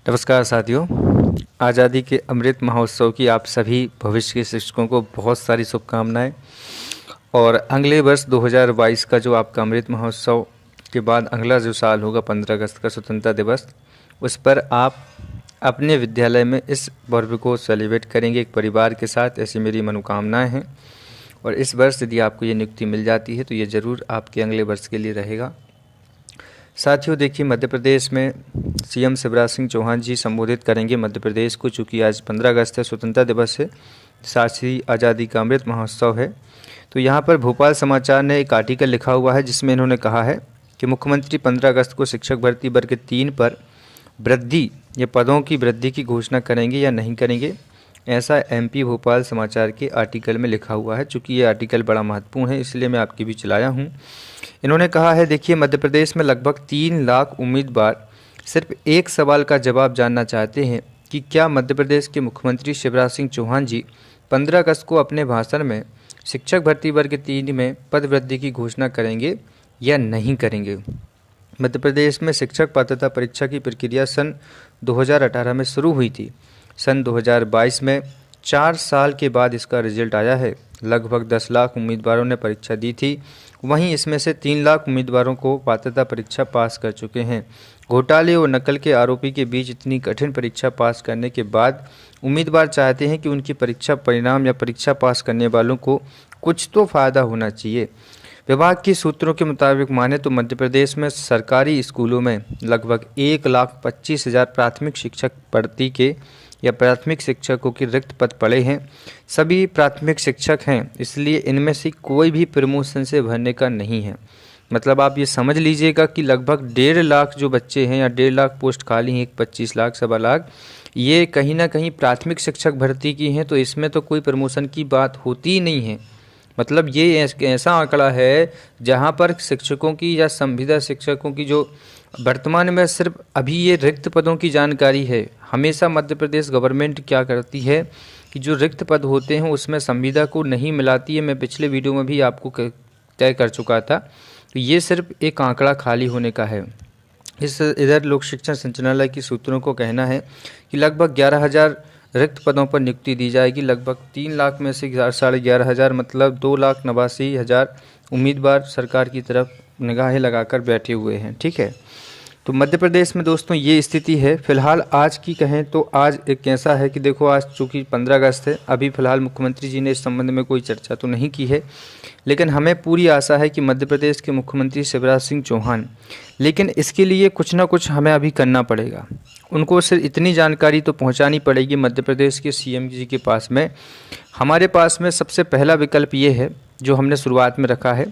नमस्कार साथियों। आज़ादी के अमृत महोत्सव की आप सभी भविष्य के शिक्षकों को बहुत सारी शुभकामनाएं। और अगले वर्ष 2022 का जो आपका अमृत महोत्सव के बाद अगला जो साल होगा 15 अगस्त का स्वतंत्रता दिवस, उस पर आप अपने विद्यालय में इस पर्व को सेलिब्रेट करेंगे एक परिवार के साथ, ऐसी मेरी मनोकामनाएं हैं। और इस वर्ष यदि आपको ये नियुक्ति मिल जाती है तो ये ज़रूर आपके अगले वर्ष के लिए रहेगा। साथियों देखिए, मध्य प्रदेश में सीएम शिवराज सिंह चौहान जी संबोधित करेंगे मध्य प्रदेश को, चूँकि आज 15 अगस्त है, स्वतंत्रता दिवस है, साथ ही आज़ादी का अमृत महोत्सव है। तो यहाँ पर भोपाल समाचार ने एक आर्टिकल लिखा हुआ है जिसमें इन्होंने कहा है कि मुख्यमंत्री 15 अगस्त को शिक्षक भर्ती वर्ग 3 पर वृद्धि या पदों की वृद्धि की घोषणा करेंगे या नहीं करेंगे, ऐसा एमपी भोपाल समाचार के आर्टिकल में लिखा हुआ है। चूँकि ये आर्टिकल बड़ा महत्वपूर्ण है इसलिए मैं आपके बीच लाया हूँ। इन्होंने कहा है, देखिए, मध्य प्रदेश में लगभग 3 लाख उम्मीदवार सिर्फ एक सवाल का जवाब जानना चाहते हैं कि क्या मध्य प्रदेश के मुख्यमंत्री शिवराज सिंह चौहान जी 15 अगस्त को अपने भाषण में शिक्षक भर्ती वर्ग 3 में पद वृद्धि की घोषणा करेंगे या नहीं करेंगे। मध्य प्रदेश में शिक्षक पात्रता परीक्षा की प्रक्रिया सन 2018 में शुरू हुई थी। सन 2022 में 4 साल के बाद इसका रिजल्ट आया है। लगभग 10 लाख उम्मीदवारों ने परीक्षा दी थी, वहीं इसमें से 3 लाख उम्मीदवारों को पात्रता परीक्षा पास कर चुके हैं। घोटाले और नकल के आरोपी के बीच इतनी कठिन परीक्षा पास करने के बाद उम्मीदवार चाहते हैं कि उनकी परीक्षा परिणाम या परीक्षा पास करने वालों को कुछ तो फ़ायदा होना चाहिए। विभाग के सूत्रों के मुताबिक माने तो मध्य प्रदेश में सरकारी स्कूलों में लगभग 1,25,000 प्राथमिक शिक्षक भर्ती के या प्राथमिक शिक्षकों के रिक्त पद पड़े हैं। सभी प्राथमिक शिक्षक हैं, इसलिए इनमें से कोई भी प्रमोशन से भरने का नहीं है। मतलब आप ये समझ लीजिएगा कि लगभग 1.5 लाख जो बच्चे हैं या 1.5 लाख पोस्ट खाली हैं, 25 लाख सवा लाख, ये कहीं ना कहीं प्राथमिक शिक्षक भर्ती की हैं, तो इसमें तो कोई प्रमोशन की बात होती ही नहीं है। मतलब ये ऐसा आंकड़ा है जहाँ पर शिक्षकों की या संविदा शिक्षकों की जो वर्तमान में सिर्फ अभी ये रिक्त पदों की जानकारी है। हमेशा मध्य प्रदेश गवर्नमेंट क्या करती है कि जो रिक्त पद होते हैं उसमें संविदा को नहीं मिलाती है। मैं पिछले वीडियो में भी आपको तय कर चुका था। तो ये सिर्फ एक आंकड़ा खाली होने का है। इधर लोक शिक्षण संचालनालय की सूत्रों को कहना है कि लगभग 11,000 रिक्त पदों पर नियुक्ति दी जाएगी। लगभग 3 लाख में से 11,500 मतलब 2,89,000 उम्मीदवार सरकार की तरफ निगाहें लगाकर बैठे हुए हैं। ठीक है, तो मध्य प्रदेश में दोस्तों ये स्थिति है। फिलहाल आज की कहें तो आज एक ऐसा है कि देखो, आज चूँकि 15 अगस्त है, अभी फ़िलहाल मुख्यमंत्री जी ने इस संबंध में कोई चर्चा तो नहीं की है, लेकिन हमें पूरी आशा है कि मध्य प्रदेश के मुख्यमंत्री शिवराज सिंह चौहान, लेकिन इसके लिए कुछ ना कुछ हमें अभी करना पड़ेगा। उनको सिर्फ इतनी जानकारी तो पहुंचानी पड़ेगी मध्य प्रदेश के सीएम जी के पास में। हमारे पास में सबसे पहला विकल्प ये है जो हमने शुरुआत में रखा है।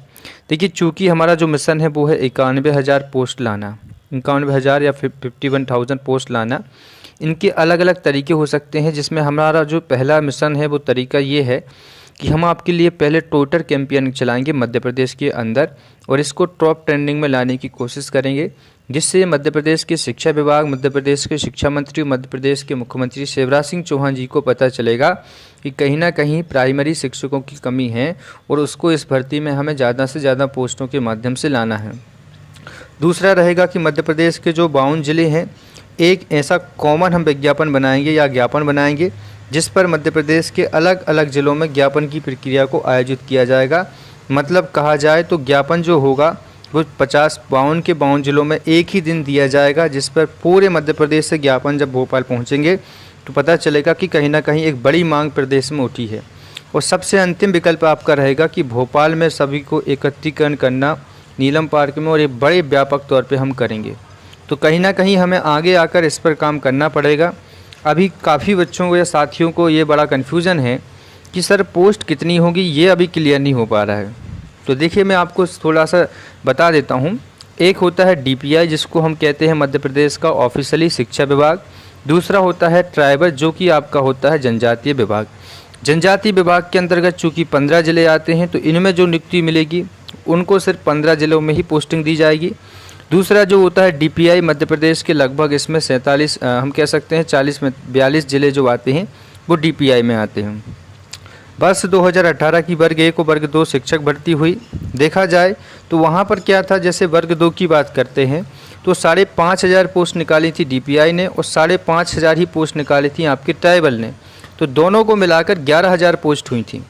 देखिए, चूँकि हमारा जो मिशन है वो है 91,000 पोस्ट लाना, 91,000 या 51,000 पोस्ट लाना। इनके अलग अलग तरीके हो सकते हैं, जिसमें हमारा जो पहला मिशन है वो तरीका ये है कि हम आपके लिए पहले ट्विटर कैंपेन चलाएंगे मध्य प्रदेश के अंदर और इसको टॉप ट्रेंडिंग में लाने की कोशिश करेंगे, जिससे मध्य प्रदेश के शिक्षा विभाग, मध्य प्रदेश के शिक्षा मंत्री, मध्य प्रदेश के मुख्यमंत्री शिवराज सिंह चौहान जी को पता चलेगा कि कहीं ना कहीं प्राइमरी शिक्षकों की कमी है और उसको इस भर्ती में हमें ज़्यादा से ज़्यादा पोस्टों के माध्यम से लाना है। दूसरा रहेगा कि मध्य प्रदेश के जो 52 ज़िले हैं, एक ऐसा कॉमन हम विज्ञापन बनाएंगे या ज्ञापन बनाएंगे जिस पर मध्य प्रदेश के अलग अलग ज़िलों में ज्ञापन की प्रक्रिया को आयोजित किया जाएगा। मतलब कहा जाए तो ज्ञापन जो होगा वो 52 के 52 ज़िलों में एक ही दिन दिया जाएगा, जिस पर पूरे मध्य प्रदेश से ज्ञापन जब भोपाल पहुंचेंगे तो पता चलेगा कि कहीं ना कहीं एक बड़ी मांग प्रदेश में उठी है। और सबसे अंतिम विकल्प आपका रहेगा कि भोपाल में सभी को एकत्रीकरण करना नीलम पार्क में, और ये बड़े व्यापक तौर पे हम करेंगे। तो कहीं ना कहीं हमें आगे आकर इस पर काम करना पड़ेगा। अभी काफ़ी बच्चों को या साथियों को ये बड़ा कन्फ्यूज़न है कि सर पोस्ट कितनी होगी, ये अभी क्लियर नहीं हो पा रहा है। तो देखिए, मैं आपको थोड़ा सा बता देता हूँ। एक होता है DPI, जिसको हम कहते हैं मध्य प्रदेश का ऑफिशियली शिक्षा विभाग। दूसरा होता है ट्राइबल, जो कि आपका होता है जनजातीय विभाग। जनजातीय विभाग के अंतर्गत चूँकि 15 ज़िले आते हैं, तो इनमें जो नियुक्ति मिलेगी उनको सिर्फ 15 ज़िलों में ही पोस्टिंग दी जाएगी। दूसरा जो होता है DPI, मध्य प्रदेश के लगभग इसमें 47 हम कह सकते हैं 40 में 42 ज़िले जो आते हैं वो DPI में आते हैं। वर्ष 2018 की वर्ग 1 और वर्ग 2 शिक्षक भर्ती हुई। देखा जाए तो वहाँ पर क्या था, जैसे वर्ग 2 की बात करते हैं, तो 5,500 पोस्ट निकाली थी डीपीआई ने और 5,500 ही पोस्ट निकाली थी आपके ट्राइबल ने। तो दोनों को मिलाकर 11,000 पोस्ट हुई थी।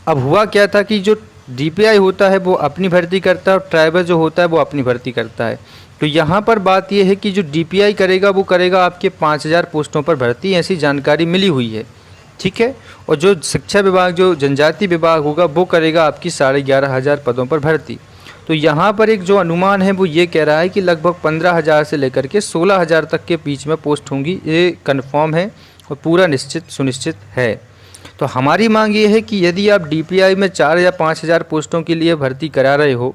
अब हुआ क्या था कि जो डीपीआई होता है वो अपनी भर्ती करता है और ट्राइबल जो होता है वो अपनी भर्ती करता है। तो यहाँ पर बात ये है कि जो डीपीआई करेगा वो करेगा आपके 5,000 पोस्टों पर भर्ती, ऐसी जानकारी मिली हुई है, ठीक है। और जो शिक्षा विभाग, जो जनजाति विभाग होगा वो करेगा आपकी 11,500 पदों पर भर्ती। तो यहाँ पर एक जो अनुमान है वो ये कह रहा है कि लगभग 15,000 से लेकर के 16,000 तक के बीच में पोस्ट होंगी, ये कन्फर्म है और पूरा निश्चित सुनिश्चित है। तो हमारी मांग ये है कि यदि आप डीपीआई में 4 या 5,000 पोस्टों के लिए भर्ती करा रहे हो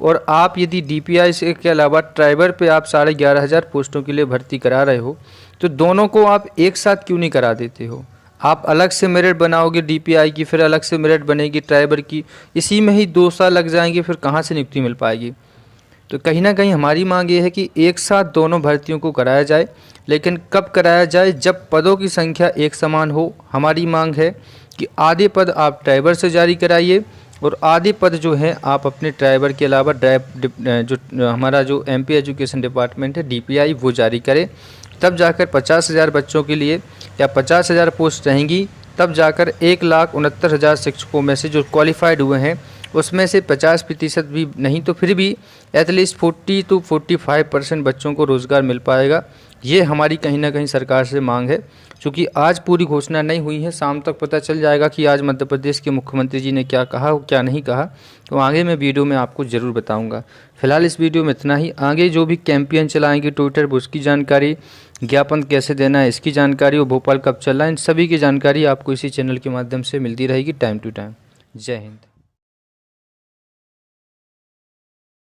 और आप यदि डीपीआई से के अलावा ट्राइबल पे आप 11,500 पोस्टों के लिए भर्ती करा रहे हो, तो दोनों को आप एक साथ क्यों नहीं करा देते हो? आप अलग से मेरिट बनाओगे डीपीआई की, फिर अलग से मेरिट बनेगी ट्राइबल की, इसी में ही 2 साल लग जाएंगे, फिर कहाँ से नियुक्ति मिल पाएगी? तो कहीं ना कहीं हमारी मांग ये है कि एक साथ दोनों भर्तियों को कराया जाए, लेकिन कब कराया जाए? जब पदों की संख्या एक समान हो। हमारी मांग है कि आधे पद आप ट्राइबल से जारी कराइए और आधे पद जो हैं आप अपने ट्राइबल के अलावा जो हमारा जो एमपी एजुकेशन डिपार्टमेंट है डीपीआई वो जारी करे। तब जाकर 50,000 बच्चों के लिए या 50,000 पोस्ट रहेंगी, तब जाकर 1,69,000 शिक्षकों में से जो क्वालिफाइड हुए हैं उसमें से 50% भी नहीं तो फिर भी एटलीस्ट 40 to 45% बच्चों को रोज़गार मिल पाएगा। ये हमारी कहीं ना कहीं सरकार से मांग है। चूँकि आज पूरी घोषणा नहीं हुई है, शाम तक पता चल जाएगा कि आज मध्य प्रदेश के मुख्यमंत्री जी ने क्या कहा और क्या नहीं कहा, तो आगे मैं वीडियो में आपको ज़रूर बताऊंगा। फिलहाल इस वीडियो में इतना ही। आगे जो भी कैंपेन चलाएंगे ट्विटर पर उसकी जानकारी, ज्ञापन कैसे देना है इसकी जानकारी और भोपाल कब चल रहा है, इन सभी की जानकारी आपको इसी चैनल के माध्यम से मिलती रहेगी टाइम टू टाइम। जय हिंद।